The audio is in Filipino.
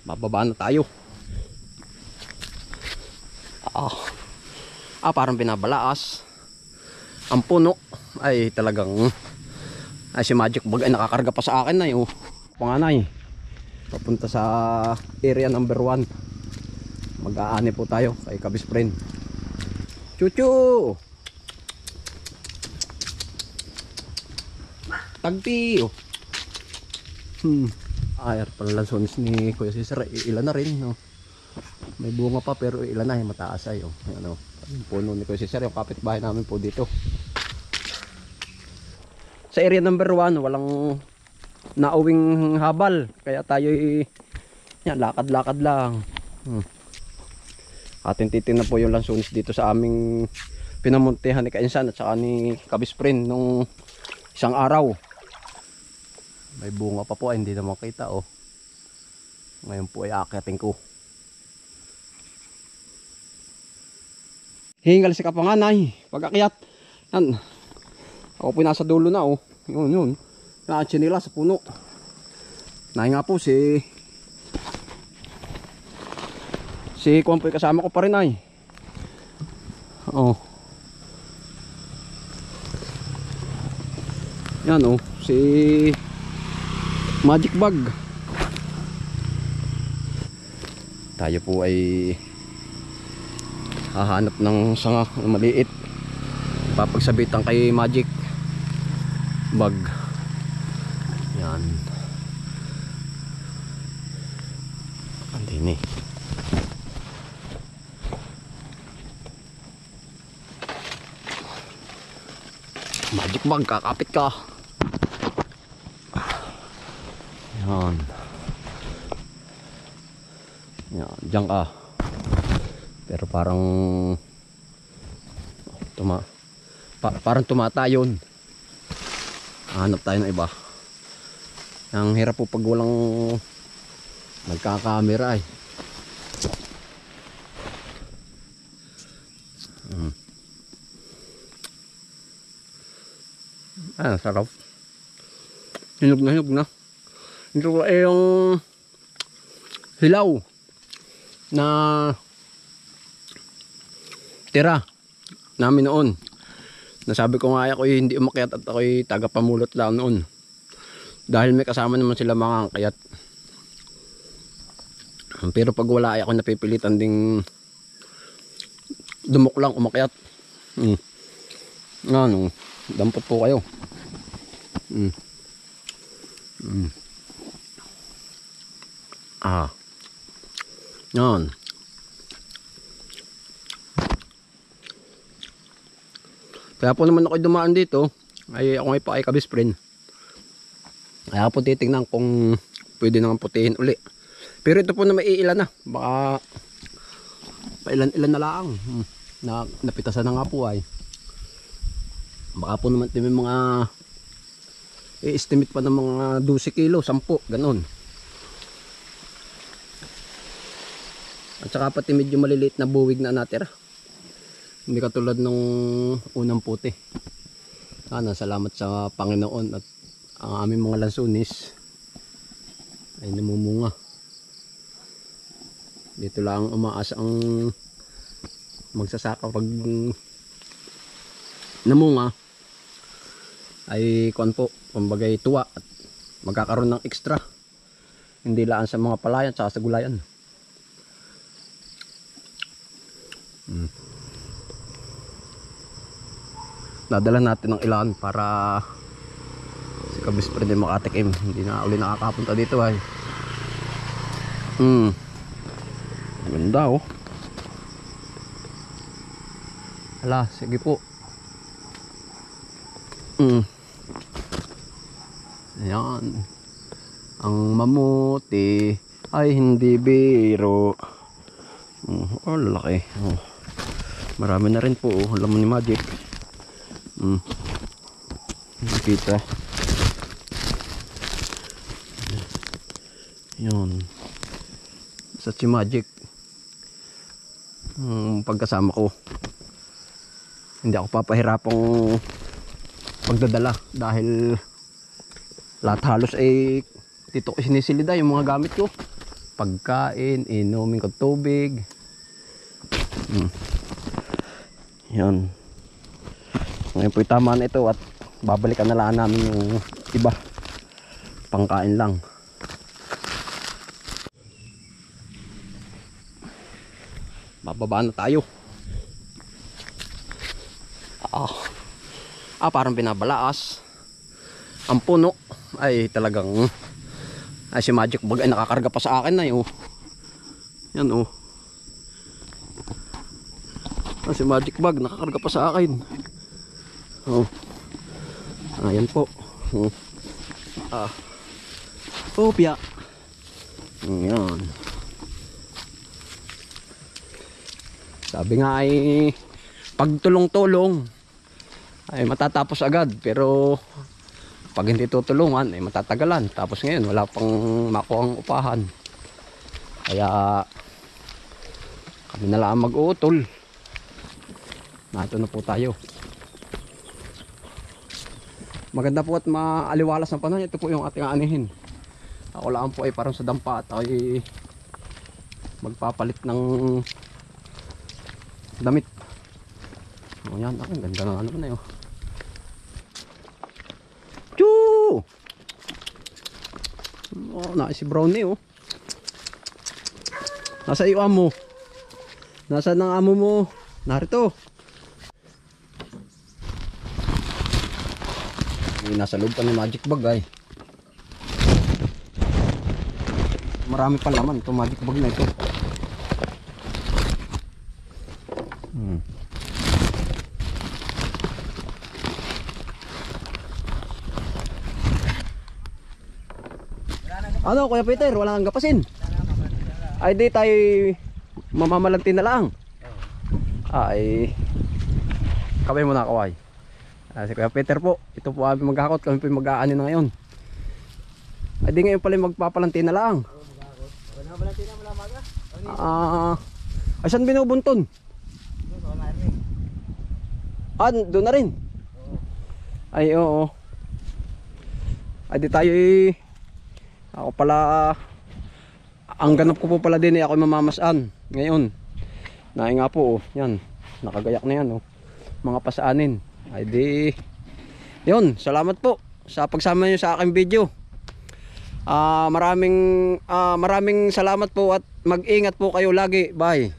bababa na tayo. Parang binabalaas. Ang puno ay talagang si Magic Bag ay nakakarga pa sa akin na yung panganay. Papunta sa area number 1. Mag-aani po tayo kay Kabis Friend. Chuchu! Tagpi! Ayan pala lansones ni Kuya Cesar. Ilan na rin, no? May bunga pa pero ilan na, mataas ay. Ayan, no? Yung puno ni Kuya Cesar, yung kapitbahay namin po dito. Sa area number 1, walang nauwing habal. Kaya tayo yan, lakad-lakad lang. Atin titingnan po yung lansones dito sa aming pinamuntihan ni Kainsan at saka ni Kabis Friend nung isang araw. May bunga pa po ay hindi na makita, oh. Ngayon po ay aakyatin ko. Hingal si kapanganay. Pag akyat, yan. Ako po nasa dulo na, oh. Yun. Nakachinila sa puno. Nahin nga po si Kuwan po kasama ko pa rin ay. Oh. Yan, oh. Si Magic Bag. Tayo po ay hahanap ng sanga maliit. Papagsabitan kay Magic Bag. Yan. Andini. Magic Bag, kakapit ka. Yan. Yan, diyan ka. Pero parang parang tumatayon. Hanap tayo ng iba. Ang hirap po pag walang nagkakamera ay. Sarap. Hinog na. Ito ay yung hilaw na tira namin noon. Nasabi ko nga ako hindi umakyat at ako'y tagapamulot lang noon. Dahil may kasama naman sila mga kayat. Pero pag wala ay ako napipilitan ding dumok lang umakyat. Ano, dampot po kayo. Yan. Kaya po naman ako dumaan dito ay ako ay pa kay Kabis Friend. Kaya po titignan kung pwede naman putihin uli. Pero ito po na maiilan na. Baka pailan-ilan na lang. Napitasan na nga po ay. Baka po naman may mga i-estimate pa ng mga 12 kilo, 10, ganun. At saka pati medyo maliliit na buwig na natira. Hindi katulad nung unang puti. Salamat sa Panginoon at ang aming mga lansones ay namumunga. Dito lang umaasa ang magsasaka pag namunga ay kuwan po, kumbagay tuwa at magkakaroon ng extra. Hindi laan sa mga palayan at sa gulayan. Nadala natin ng ilan para si Kabis Friend din makatikim. Hindi na uli nakakapunta dito ay. Ganda, oh. Hala, sige po. Ayan. Ang mamuti ay hindi biro. Lalaki. Marami na rin po, alam mo ni Magic. Kita. Yun. Sa si Magic. Pagkasama ko. Hindi ako papahirapang pagdadala dahil lahat halos ay dito ko sinisilida yung mga gamit ko. pagkain, inumin ko tubig. Yan. Ngayon po tama na ito at babalikan na lang namin yung iba. Pangkain lang. Bababa na tayo. Parang binabalaas. Ang puno ay talagang si Magic Bag ay nakakarga pa sa akin na yun. Yan oh. Si Magic Bag nakakarga pa sa akin. Oh. Ayan po. Pia. Yan. Sabi nga ay pagtulong-tulong ay matatapos agad, pero pag hindi tutulungan ay matatagalan. Tapos ngayon wala pang makuhang upahan, kaya kami na lang mag-uutol. Nato na po tayo. Maganda po at maaliwalas ng panahon. Ito po yung ating aanihin. Ako lang po ay parang sa dampa at ay magpapalit ng damit. O yan, ang ganda na naman na yun. Choo! Si Brownie oh. Nasa iyo amo? Nasaan ang amo mo? Narito. Nasa loob pa ni Magic Bag ay. Marami pa laman itong Magic Bag na ito. Ano Kuya Peter, wala kang gapasin? Ay di tayo mamamalanti na lang. Ay kaway mo na kaway. Si Kuya Peter po, ito po kami maghakot, kami po mag-aani na ngayon. Ay di ngayon pala magpapalanti na lang. Ay saan binubunton? Doon na rin. Ay oo. Ay di tayo ako pala, ang ganap ko po pala din ako mamamasan ngayon. Naay nga po, yan, nakagayak na yan, mga pasaanin. Ay di, yun, salamat po sa pagsama nyo sa aking video. Maraming salamat po at mag-ingat po kayo lagi. Bye.